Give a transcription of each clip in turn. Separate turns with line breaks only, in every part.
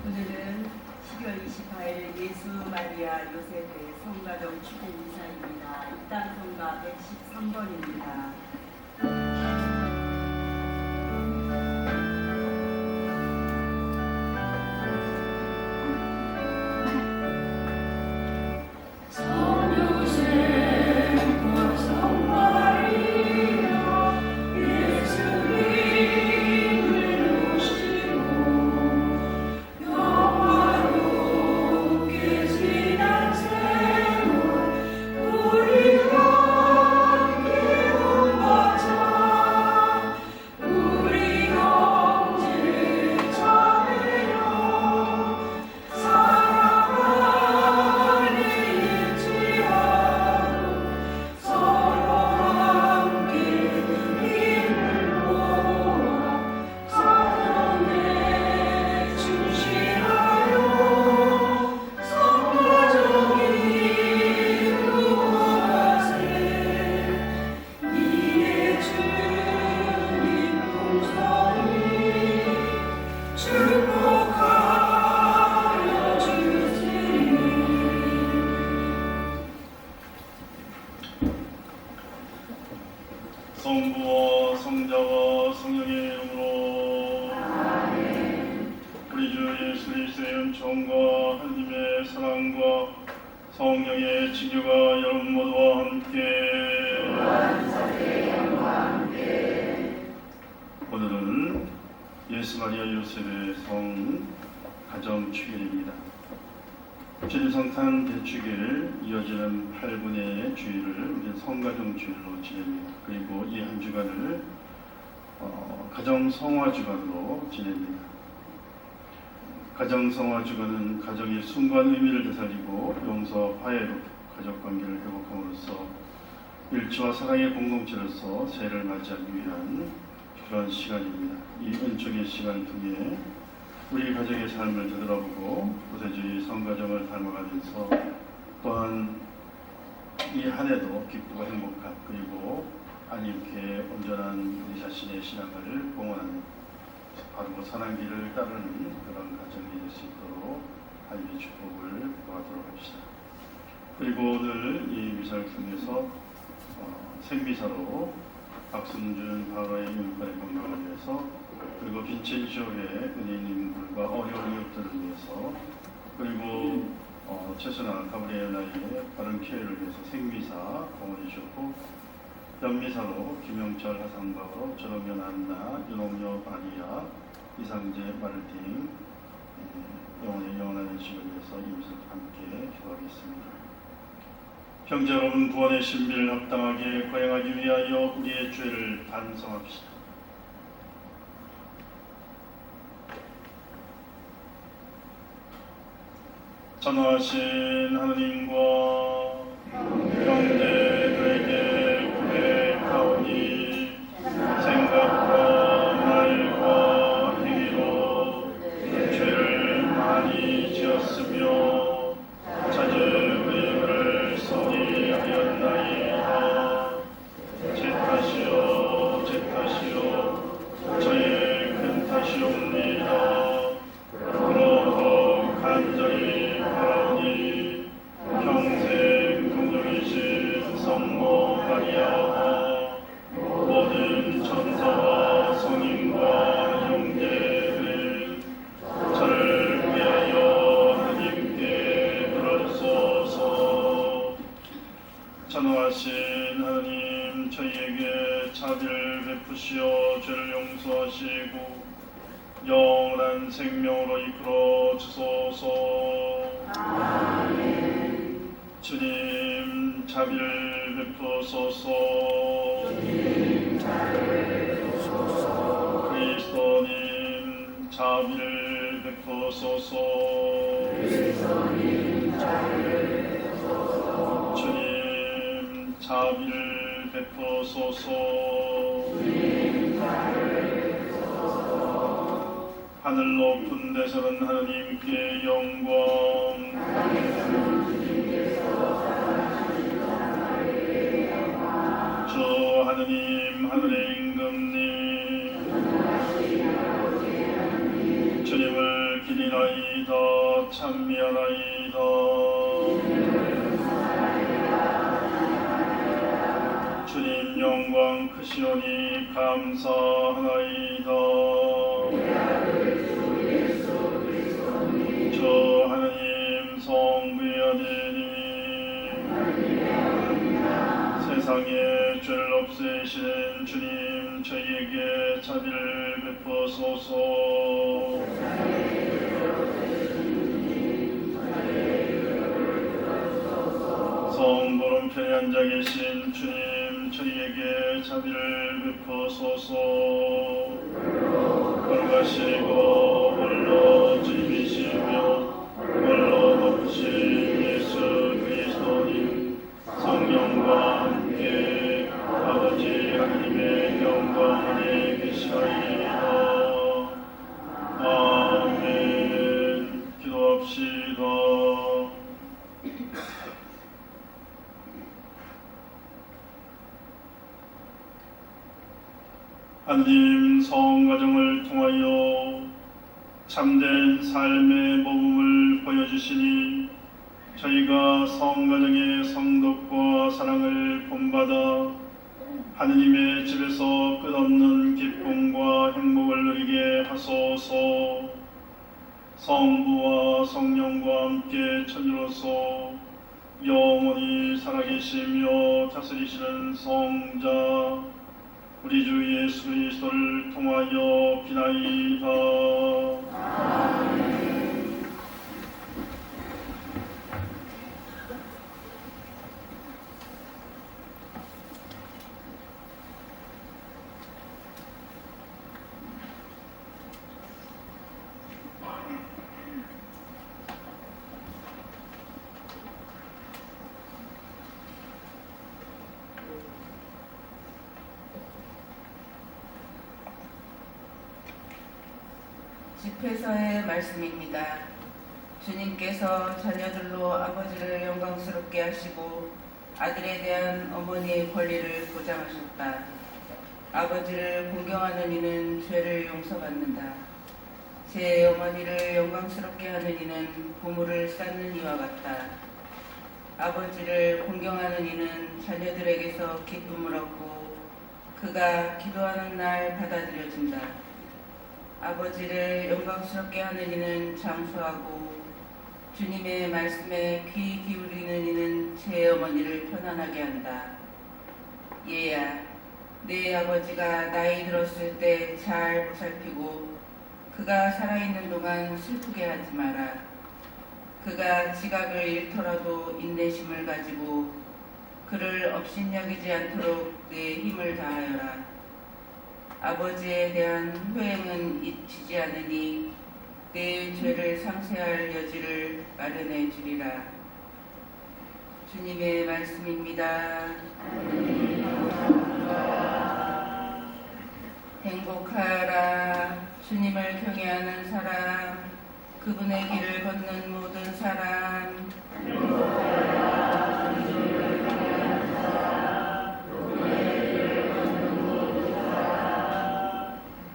오늘은 12월 28일 예수 마리아 요셉의 성가정 축복 미사입니다. 입단 성가 113번입니다.
성부와 성자와 성령의 이름으로 아멘. 우리 주 예수 그리스도의 은총과 하나님의 사랑과 성령의 친교가 여러분 모두와 함께 오늘은 예수 마리아 요셉의 성 가정 축일입니다. 진성탄 대축일 이어지는 8분의 주일을 우리는 성가정 주일로 지냅니다. 그리고 이 한 주간을 가정 성화 주간으로 지냅니다. 가정 성화 주간은 가정의 순간 의미를 되살리고 용서, 화해로 가족 관계를 회복함으로써 일치와 사랑의 공동체로서 새해를 맞이하기 위한 그런 시간입니다. 이 은총의 시간을 통해 우리 가정의 삶을 되돌아보고 구세주의 성가정을 닮아가면서 또한 이 한 해도 기쁘고 행복한 그리고 안익게 온전한 우리 자신의 신앙을 공헌하는 바르고 선한 길을 따르는 그런 가정이 될 수 있도록 하나님의 축복을 구하도록 합시다. 그리고 오늘 이 미사를 통해서 생미사로 박순준 바로의 윤관의 건강을 위해서 그리고 빈첸쇼의 은혜님들과 어려운 이웃들을 위해서 그리고 최선아 가브리엘라의 바른 피해를 위해서 생미사 공헌해 주셨고 연미사로 김영철 하상바오 전홍현 안나 윤홍여 마리아 이상재 마르틴 영혼의 영원한 의식을 위해서 이웃을 함께 기도하겠습니다. 형제 여러분, 구원의 신비를 합당하게 거행하기 위하여 우리의 죄를 반성합시다. 전능하신 하나님과 형제들에게 고백하오니 생각과 말과 행위로 죄를 많이 지었으며 잦은 의무를 성히 하였나이다. 제 탓이요 제 탓이요 저의 큰 탓이옵니다. 그러므로 간절히 바라오니 평생 동정이신 성모 마리아와 모든 천사와 성인과 형제들 저를 위하여 하나님께 들어주소서. 전능하신 하나님, 저희에게 자비를 베푸시어 죄를 용서하시고 영원한 생명으로 이끌어 주소서. 아멘. 주님 자비를 베푸소서. 주님 자비를 베푸소서. 그리스도님 자비를 베푸소서. 주님 자비를 베푸소서. 하늘 높은 데서는 하나님께 영광, 주 하느님 하늘의 임금님, 주님을 기리나이다. 찬미하나이다. 주님 영광 크시오니 감사하나이다. 주 하느님 성부의 아들이니 세상에 죄를 없애시는 주님, 저희에게 자비를 베푸소서. 성부름 편에 앉아 계신 주님, 저희에게 자비를 베푸소서. 걸어가시고 홀로 주님이시며 홀로 높으신 예수 그리스도님, 성령과 함께 아버지 하나님의 영광 안에 계시나이다. 아멘. 기도합시다. 하나님, 성가정을 통하여 참된 삶의 모범을 보여주시니 저희가 성가정의 성덕과 사랑을 본받아 하느님의 집에서 끝없는 기쁨과 행복을 누리게 하소서. 성부와 성령과 함께 천주로서 영원히 살아계시며 다스리시는 성자 우리 주 예수 그리스도를 통하여 비나이다.
집회서의 말씀입니다. 주님께서 자녀들로 아버지를 영광스럽게 하시고 아들에 대한 어머니의 권리를 보장하셨다. 아버지를 공경하는 이는 죄를 용서받는다. 제 어머니를 영광스럽게 하는 이는 보물을 쌓는 이와 같다. 아버지를 공경하는 이는 자녀들에게서 기쁨을 얻고 그가 기도하는 날 받아들여진다. 아버지를 영광스럽게 하는 이는 장수하고 주님의 말씀에 귀 기울이는 이는 제 어머니를 편안하게 한다. 얘야, 내 아버지가 나이 들었을 때 잘 보살피고 그가 살아있는 동안 슬프게 하지 마라. 그가 지각을 잃더라도 인내심을 가지고 그를 업신여기지 않도록 내 힘을 다하여라. 아버지에 대한 후행은 잊히지 않으니 내 죄를 상쇄할 여지를 마련해 주리라. 주님의 말씀입니다. 행복하라. 주님을 경외하는 사람, 그분의 길을 걷는 모든 사람.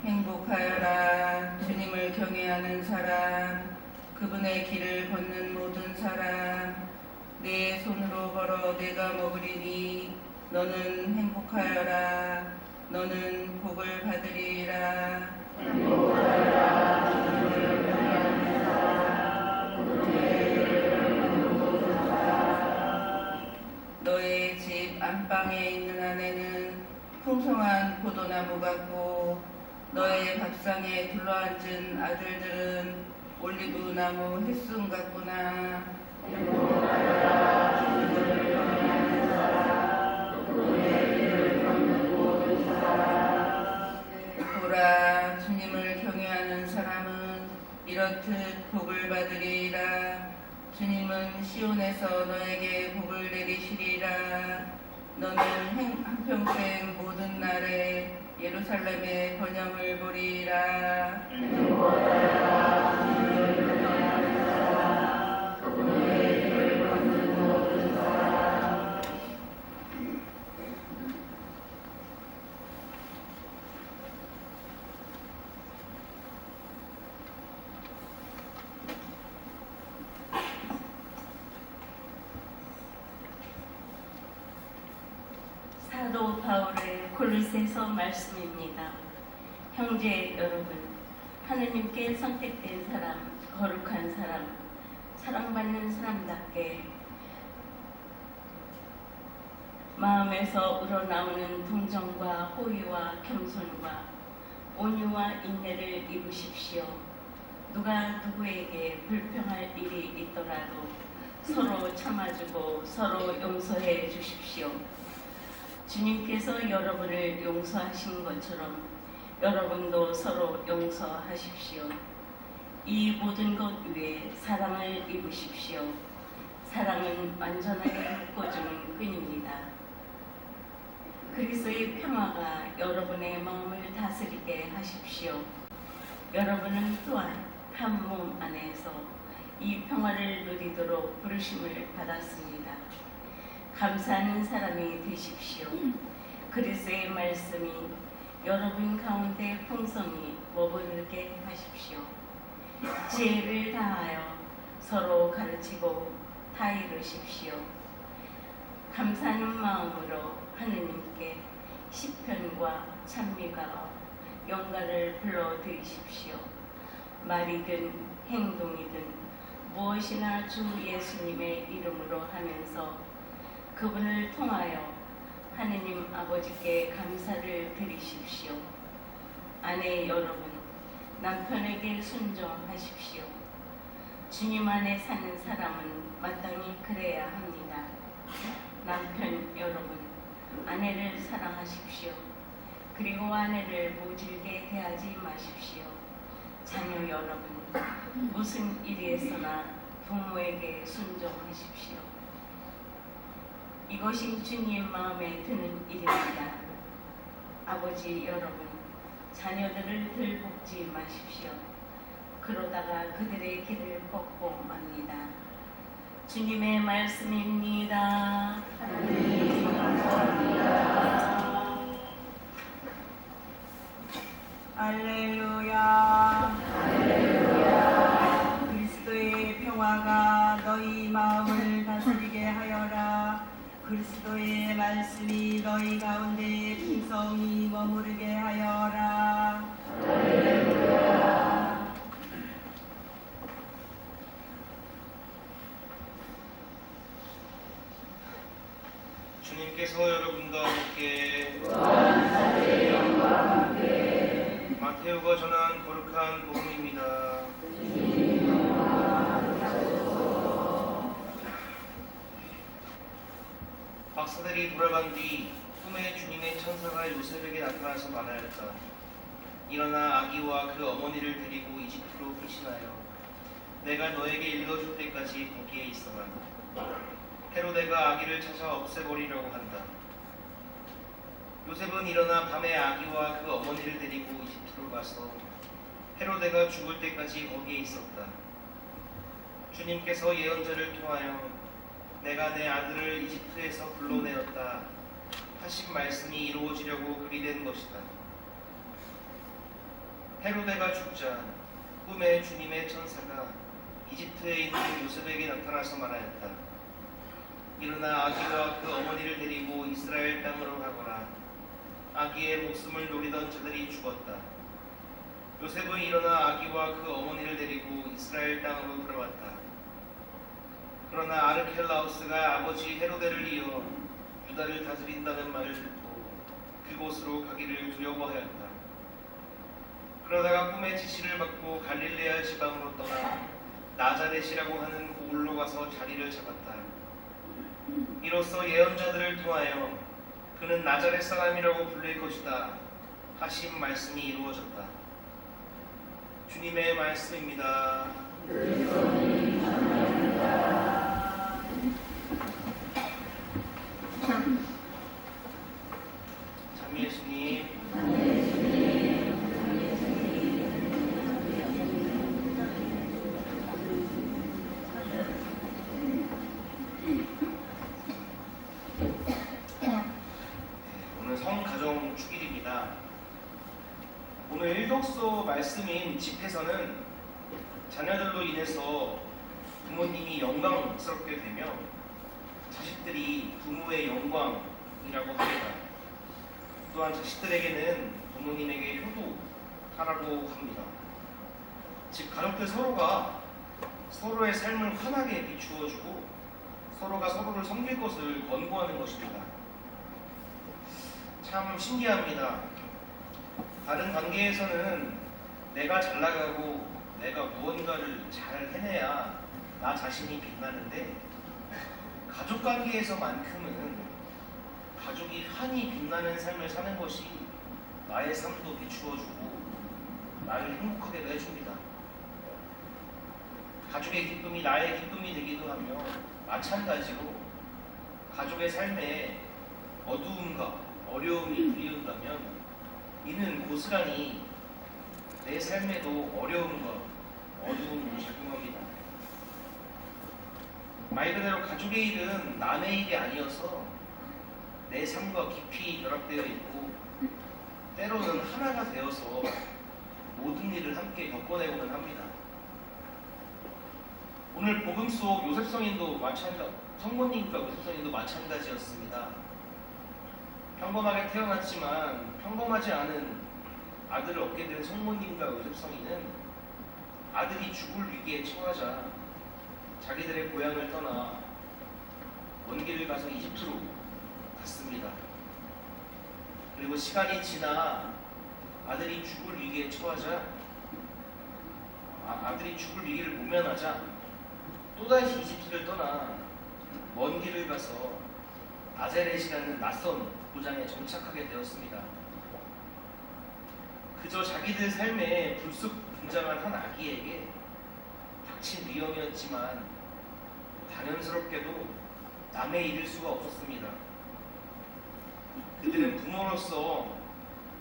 행복하여라. 주님을 경외하는 사람, 그분의 길을 걷는 모든 사람. 내 손으로 벌어 내가 먹으리니 너는 행복하여라. 너는 복을 받으리라. 너의 집 안방에 있는 아내는 풍성한 포도나무 같고 너의 밥상에 둘러앉은 아들들은 올리브나무 햇순 같구나. 보라, 주님을 경외하는 사람은 이렇듯 복을 받으리라. 주님은 시온에서 너에게 복을 내리시리라. 너는 한평생 모든 날에 예루살렘의 번영을 보리라.
사도 바울의 골로새서 말씀입니다. 형제 여러분, 하느님께 선택된 사람, 거룩한 사람, 사랑받는 사람답게 마음에서 우러나오는 동정과 호의와 겸손과 온유와 인내를 입으십시오. 누가 누구에게 불평할 일이 있더라도 서로 참아주고 서로 용서해 주십시오. 주님께서 여러분을 용서하신 것처럼 여러분도 서로 용서하십시오. 이 모든 것 위에 사랑을 입으십시오. 사랑은 완전하게 묶어주는 끈입니다. 그리스도의 평화가 여러분의 마음을 다스리게 하십시오. 여러분은 또한 한 몸 안에서 이 평화를 누리도록 부르심을 받았습니다. 감사하는 사람이 되십시오. 그리스도의 말씀이 여러분 가운데 풍성히 머무르게 하십시오. 지혜를 다하여 서로 가르치고 다 이루십시오. 감사하는 마음으로 하느님께 시편과 찬미가 영가를 불러드리십시오. 말이든 행동이든 무엇이나 주 예수님의 이름으로 하면서 그분을 통하여 하느님 아버지께 감사를 드리십시오. 아내 여러분, 남편에게 순종하십시오. 주님 안에 사는 사람은 마땅히 그래야 합니다. 남편 여러분, 아내를 사랑하십시오. 그리고 아내를 모질게 대하지 마십시오. 자녀 여러분, 무슨 일이에서나 부모에게 순종하십시오. 이것이 주님 마음에 드는 일입니다. 아버지 여러분, 자녀들을 들볶지 마십시오. 그러다가 그들의 길을 꺾고 맙니다. 주님의 말씀입니다. 하나님 감사합니다.
할렐루야. 할렐루야. 그리스도의 평화가 너희 마음을 다스리게 하여라. 그리스도의 말씀이 너희 가운데 풍성히 머무르게 하여라. 할렐루야.
주님께서 여러분과 함께 마테오가 전한 거룩한 복음입니다. 박사들이 돌아간 뒤 꿈에 주님의 천사가 요셉에게 나타나서 말하였다. 일어나 아기와 그 어머니를 데리고 이집트로 불신하여 내가 너에게 읽어줄 때까지 거기에 있어라. 헤로데가 아기를 찾아 없애버리려고 한다. 요셉은 일어나 밤에 아기와 그 어머니를 데리고 이집트로 가서 헤로데가 죽을 때까지 거기에 있었다. 주님께서 예언자를 통하여 내가 내 아들을 이집트에서 불러내었다 하신 말씀이 이루어지려고 그리 된 것이다. 헤로데가 죽자 꿈에 주님의 천사가 이집트에 있는 요셉에게 나타나서 말하였다. 일어나 아기와 그 어머니를 데리고 이스라엘 땅으로 가거라. 아기의 목숨을 노리던 자들이 죽었다. 요셉은 일어나 아기와 그 어머니를 데리고 이스라엘 땅으로 들어갔다. 그러나 아르켈라우스가 아버지 헤로데를 이어 유다를 다스린다는 말을 듣고 그곳으로 가기를 두려워하였다. 그러다가 꿈의 지시를 받고 갈릴레아 지방으로 떠나 나자렛이라고 하는 고을로 가서 자리를 잡았다. 이로써 예언자들을 통하여 그는 나자렛 사람이라고 불릴 것이다 하신 말씀이 이루어졌다. 주님의 말씀입니다. 참 예수님, 오늘 성가정 축일입니다. 오늘 일독서 말씀인 집에서는 자녀들로 인해서 부모님이 영광스럽게 되며 자식들이 부모의 영광이라고 합니다. 또한 자식들에게는 부모님에게 효도하라고 합니다. 즉 가족들 서로가 서로의 삶을 환하게 비추어주고 서로가 서로를 섬길 것을 권고하는 것입니다. 참 신기합니다. 다른 관계에서는 내가 잘 나가고 내가 무언가를 잘 해내야 나 자신이 빛나는데 가족 관계에서만큼은 가족이 환히 빛나는 삶을 사는 것이 나의 삶도 비추어주고 나를 행복하게 해줍니다. 가족의 기쁨이 나의 기쁨이 되기도 하며 마찬가지로 가족의 삶에 어두움과 어려움이 드리운다면 이는 고스란히 내 삶에도 어려움과 어두움이 작용합니다. 말 그대로 가족의 일은 남의 일이 아니어서 내 삶과 깊이 결합되어 있고 때로는 하나가 되어서 모든 일을 함께 겪어내고는 합니다. 오늘 복음 속 요셉 성인도 성모님과 요셉 성인도 마찬가지였습니다. 평범하게 태어났지만 평범하지 않은 아들을 얻게 된 성모님과 요셉 성인은 아들이 죽을 위기에 처하자 자기들의 고향을 떠나 먼 길을 가서 이집트로 갔습니다. 그리고 시간이 지나 아들이 죽을 위기에 처하자 아들이 죽을 위기를 모면하자 또다시 이집트를 떠나 먼 길을 가서 나자렛이라는 낯선 고장에 정착하게 되었습니다. 그저 자기들 삶에 불쑥 등장한 한 아기에게 닥친 위험이었지만 당연스럽게도 남의 일일 수가 없었습니다. 그들은 부모로서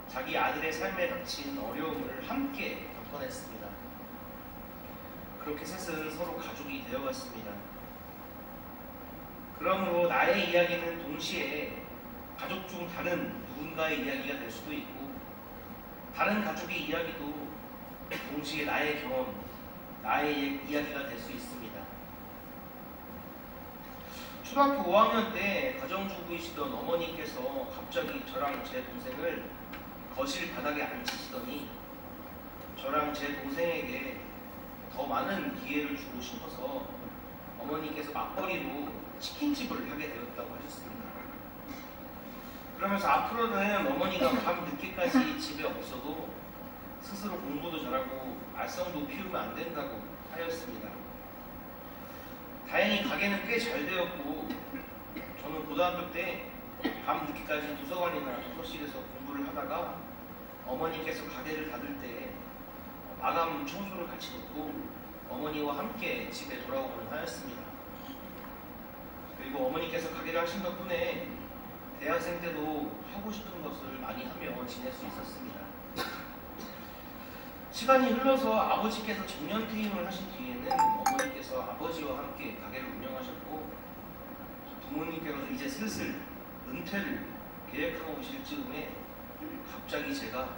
자기 아들의 삶에 닥친 어려움을 함께 겪어냈습니다. 그렇게 셋은 서로 가족이 되어갔습니다. 그러므로 나의 이야기는 동시에 가족 중 다른 누군가의 이야기가 될 수도 있고 다른 가족의 이야기도 동시에 나의 경험, 나의 이야기가 될 수 있습니다. 초등학교 5학년 때 가정주부이시던 어머니께서 갑자기 저랑 제 동생을 거실 바닥에 앉히시더니 저랑 제 동생에게 더 많은 기회를 주고 싶어서 어머니께서 맞벌이로 치킨집을 하게 되었다고 하셨습니다. 그러면서 앞으로는 어머니가 밤 늦게까지 집에 없어도 스스로 공부도 잘하고 알성도 피우면 안 된다고 하였습니다. 다행히 가게는 꽤 잘 되었고 저는 고등학교 때 밤 늦게까지 도서관이나 도서실에서 공부를 하다가 어머니께서 가게를 닫을 때 마감 청소를 같이 돕고 어머니와 함께 집에 돌아오곤 하였습니다. 그리고 어머니께서 가게를 하신 덕분에 대학생 때도 하고 싶은 것을 많이 하며 지낼 수 있었습니다. 시간이 흘러서 아버지께서 정년퇴임을 하신 뒤에는 어머니께서 아버지와 함께 가게를 운영하셨고 부모님께서 이제 슬슬 은퇴를 계획하고 계실 즈음에 갑자기 제가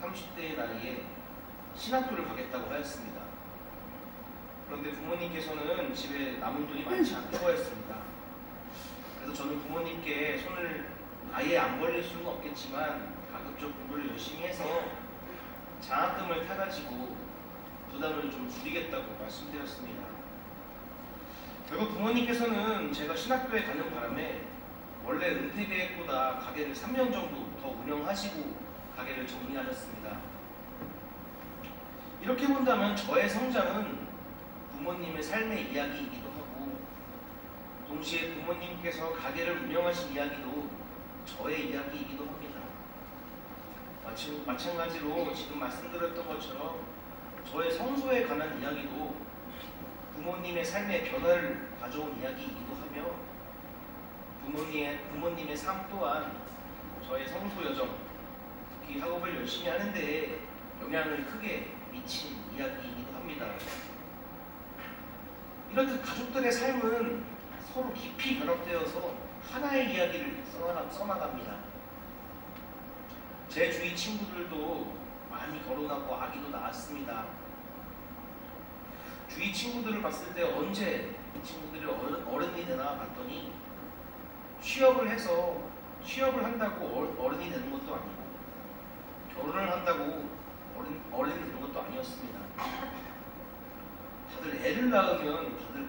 30대의 나이에 신학교를 가겠다고 하였습니다. 그런데 부모님께서는 집에 남은 돈이 많지 않고 하였습니다. 그래서 저는 부모님께 손을 아예 안 벌릴 수는 없겠지만 가급적 공부를 열심히 해서 장학금을 타가지고 부담을 좀 줄이겠다고 말씀드렸습니다. 결국 부모님께서는 제가 신학교에 가는 바람에 원래 은퇴 계획보다 가게를 3년 정도 더 운영하시고 가게를 정리하셨습니다. 이렇게 본다면 저의 성장은 부모님의 삶의 이야기이기도 하고 동시에 부모님께서 가게를 운영하신 이야기도 저의 이야기이기도 합니다. 마찬가지로 지금 말씀드렸던 것처럼 저의 성소에 관한 이야기도 부모님의 삶의 변화를 가져온 이야기이기도 하며 부모님의 삶 또한 저의 성소 여정, 특히 학업을 열심히 하는데 영향을 크게 미친 이야기이기도 합니다. 이렇듯 가족들의 삶은 서로 깊이 결합되어서 하나의 이야기를 써나갑니다. 제 주위 친구들도 많이 결혼하고 아기도 낳았습니다. 주위 친구들을 봤을 때 언제 친구들이 어른이 되나 봤더니 취업을 한다고 어른이 되는 것도 아니고 결혼을 한다고 어른이 되는 것도 아니었습니다. 다들 애를 낳으면 다들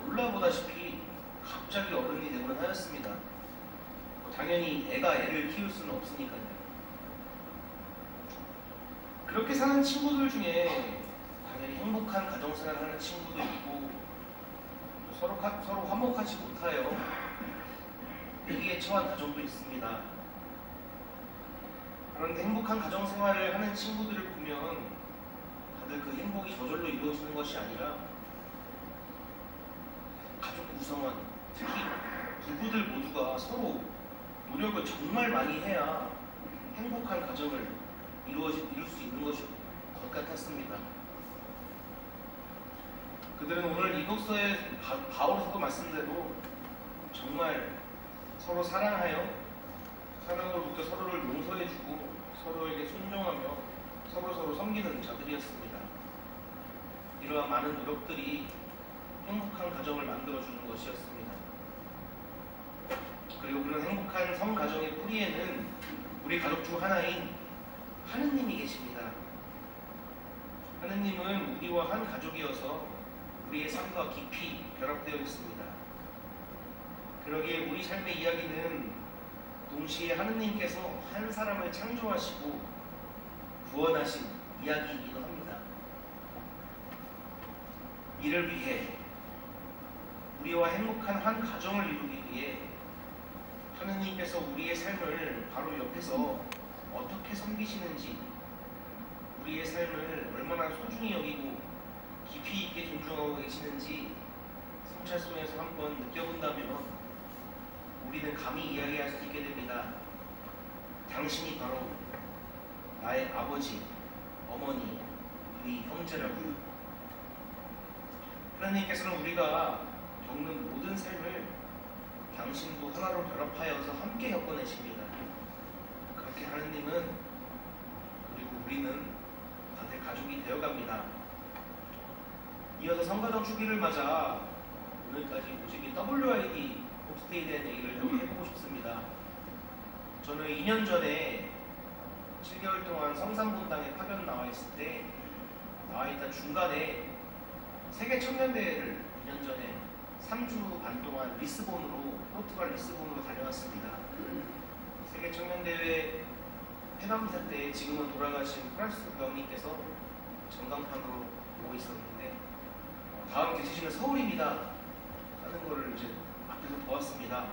몰라보다시피 갑자기 어른이 되곤 하였습니다. 당연히 애가 애를 키울 수는 없으니까요. 그렇게 사는 친구들 중에 당연히 행복한 가정생활을 하는 친구도 있고 서로 화목하지 못하여 위기에 처한 가정도 있습니다. 그런데 행복한 가정생활을 하는 친구들을 보면 다들 그 행복이 저절로 이루어지는 것이 아니라 가족 구성원, 특히 부부들 모두가 서로 노력을 정말 많이 해야 행복한 가정을 이룰 수 있는 것일 것 같았습니다. 그들은 오늘 이독서의 바울서도 말씀대로 정말 서로 사랑하여 사랑으로부터 서로를 용서해주고 서로에게 순종하며 서로 섬기는 자들이었습니다. 이러한 많은 노력들이 행복한 가정을 만들어주는 것이었습니다. 그리고 그런 행복한 성가정의 뿌리에는 우리 가족 중 하나인 하느님이 계십니다. 하느님은 우리와 한 가족이어서 우리의 삶과 깊이 결합되어 있습니다. 그러기에 우리 삶의 이야기는 동시에 하느님께서 한 사람을 창조하시고 구원하신 이야기이기도 합니다. 이를 위해 우리와 행복한 한 가정을 이루기 위해 하느님께서 우리의 삶을 바로 옆에서 어떻게 섬기시는지, 우리의 삶을 얼마나 소중히 여기고 깊이 있게 존중하고 계시는지 성찰송에서 한번 느껴본다면 우리는 감히 이야기할 수 있게 됩니다. 당신이 바로 나의 아버지, 어머니, 우리 형제라고요. 하나님께서는 우리가 겪는 모든 삶을 당신도 하나로 결합하여서 함께 겪어내십니다. 그렇게 하느님은 그리고 우리는 다들 가족이 되어갑니다. 이어서 성가정 주기를 맞아 오늘까지 오직이 WID 홈스테이에 대한 얘기를 좀 해보고 싶습니다. 저는 2년 전에 7개월 동안 성산분당에 파견 나와 있을 때 나와있던 중간에 세계 청년대회를 2년 전에 3주 반 동안 포르투갈 리스본으로 다녀왔습니다. 세계 청년대회 해방사 때 지금은 돌아가신 프란스 교황님께서 전광판으로 보고 있었는데 다음 개최지는 서울입니다 하는 거를 이제 앞에서 보았습니다.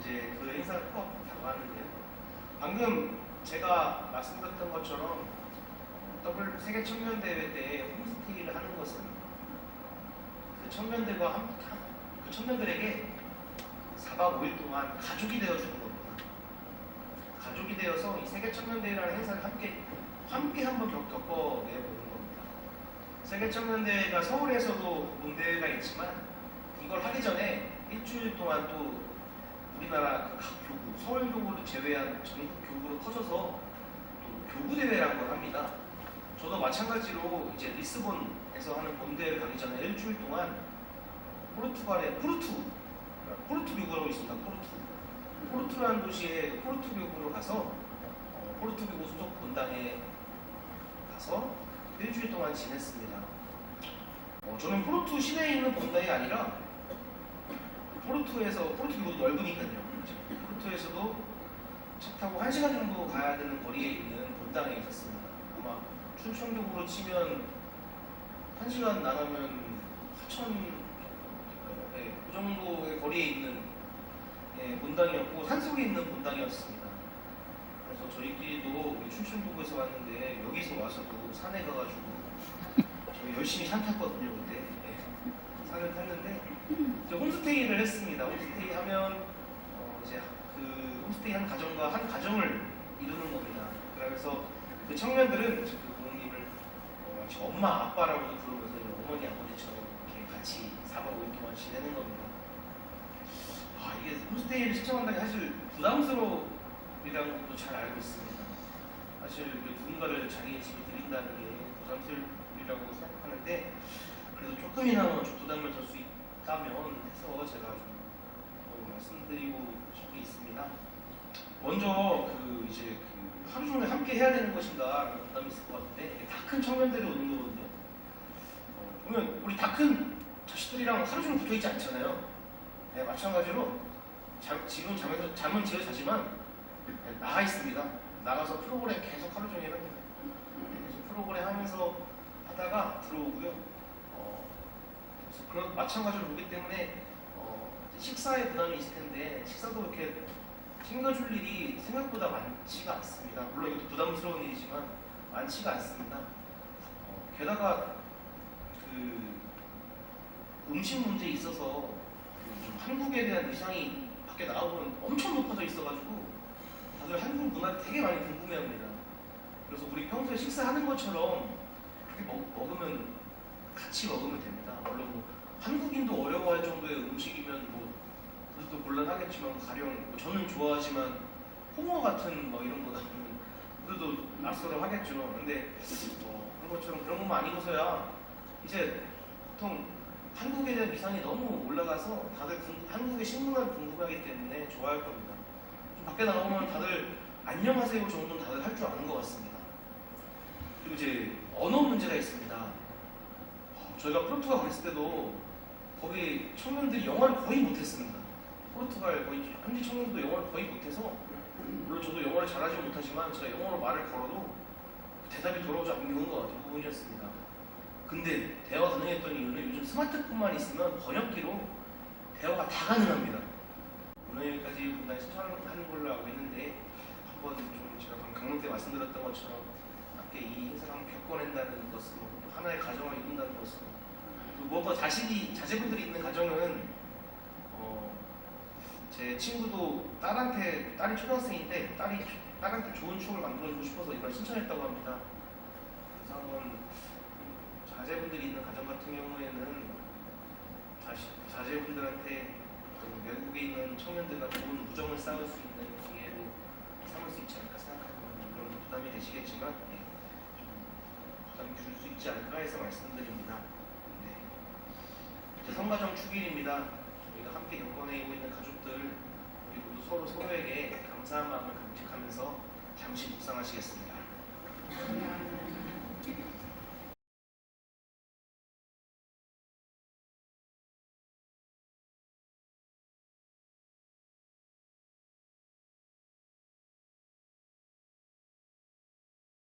이제 그 행사를 꼭 다가왔는데요. 방금 제가 말씀드렸던 것처럼 세계 청년대회 때 홈스테이를 하는 것은 그 청년들에게 4박 5일 동안 가족이 되어주는 겁니다. 가족이 되어서 이 세계 청년대회라는 행사를 함께 한번 겪어내보는 겁니다. 세계 청년대회가 서울에서도 본대회가 있지만 이걸 하기 전에 일주일 동안 또 우리나라 각 교구, 서울교구를 제외한 전국 교구로 퍼져서 또 교구대회라는 걸 합니다. 저도 마찬가지로 이제 리스본에서 하는 본대회를 가기 전에 일주일 동안 포르투갈의 포르투 교구라고 있습니다. 포르투라는 도시에 포르투 교구로 가서 포르투 교구 수도 본당에 가서 일주일 동안 지냈습니다. 저는 포르투 시내에 있는 본당이 아니라 포르투 교구도 넓으니까요. 포르투에서도 차 타고 1시간 정도 가야 되는 거리에 있는 본당에 있었습니다. 아마 춘천교구로 치면 1시간 나가면 하천 그 정도의 거리에 있는 본당이었고 산속에 있는 본당이었습니다. 그래서 저희끼리도 춘천교구에서 왔는데 여기서 와서도 산에 가가지고 열심히 산 탔거든요 그때. 예, 산을 탔는데 이제 홈스테이를 했습니다. 홈스테이 하면 이제 그 홈스테이 한 가정과 한 가정을 이루는 겁니다. 그러면서 그 청년들은 그 부모님을 마치 엄마 아빠라고도 부르면서 어머니 아버지처럼 이렇게 같이 4박 5일 동안 지내는 겁니다. 아 이게 홈스테이를 신청한다는 게 사실 부담스러움이라는 것도 잘 알고 있습니다. 사실 누군가를 자기 집에 들인다는 게 부담스러움이라고 생각하는데 그래도 조금이나마 부담을 덜 수 있다면 해서 제가 좀 말씀드리고 싶은 게 있습니다. 먼저 이제 하루 종일 함께 해야 되는 것인가라는 부담이 있을 것 같은데 다 큰 청년들이 오는 거거든요. 보면 우리 다 큰 자식들이랑 하루 종일 붙어 있지 않잖아요. 네, 마찬가지로 지금 잠은 지어 자지만 나가 있습니다. 나가서 프로그램 계속 하루 종일 합니다. 계속 프로그램 하면서 하다가 들어오고요. 그래서 그런 마찬가지로 오기 때문에 식사에 부담이 있을 텐데 식사도 이렇게 챙겨줄 일이 생각보다 많지가 않습니다. 물론 이것도 부담스러운 일이지만 많지가 않습니다. 게다가 음식 문제에 있어서 한국에 대한 의상이 밖에 나와보면 엄청 높아져 있어가지고 다들 한국 문화 되게 많이 궁금해합니다. 그래서 우리 평소에 식사하는 것처럼 그렇게 먹으면 같이 먹으면 됩니다. 물론 한국인도 어려워할 정도의 음식이면 그것도 곤란하겠지만 가령 저는 좋아하지만 홍어 같은 이런 거 나오면 그래도 낯설어하겠죠. 근데 그런 것처럼 그런 것만 아니고서야 이제 보통 한국에 대한 위상이 너무 올라가서 다들 한국의 식문화를 궁금하기 때문에 좋아할 겁니다. 좀 밖에 나오면 다들 안녕하세요 정도는 다들 할 줄 아는 것 같습니다. 그리고 이제 언어 문제가 있습니다. 저희가 포르투갈 갔을 때도 거기 청년들이 영어를 거의 못했습니다. 포르투갈 거의 현지 청년도 영어를 거의 못해서 물론 저도 영어를 잘하지 못하지만 제가 영어로 말을 걸어도 대답이 돌아오지 않는 경우가 대부분이었습니다. 근데 대화가 가능했던 이유는 요즘 스마트폰만 있으면 번역기로 대화가 다 가능합니다. 오늘까지 분당에 신청하는 걸로 알고 있는데 한번 좀 제가 강릉 때 말씀드렸던 것처럼 함께 이 행사를 한번 겪어낸다는 것으로 또 하나의 가정을 이룬다는 것으로 또 무엇보다 자제분들이 있는 가정은 제 친구도 딸이 초등학생인데 딸한테 좋은 추억을 만들어주고 싶어서 이걸 신청했다고 합니다. 그래서 한번 자제분들이 있는 가정 같은 경우에는 자제분들한테 외국에 있는 청년들과 좋은 우정을 쌓을 수 있는 기회로 삼을 수 있지 않을까 생각합니다. 그런 부담이 되시겠지만 좀 부담이 줄 수 있지 않을까 해서 말씀드립니다. 네. 이제 성가정 축일입니다. 저희가 함께 겪어내고 있는 가족들 우리 모두 서로에게 감사한 마음을 간직하면서 잠시 묵상하시겠습니다.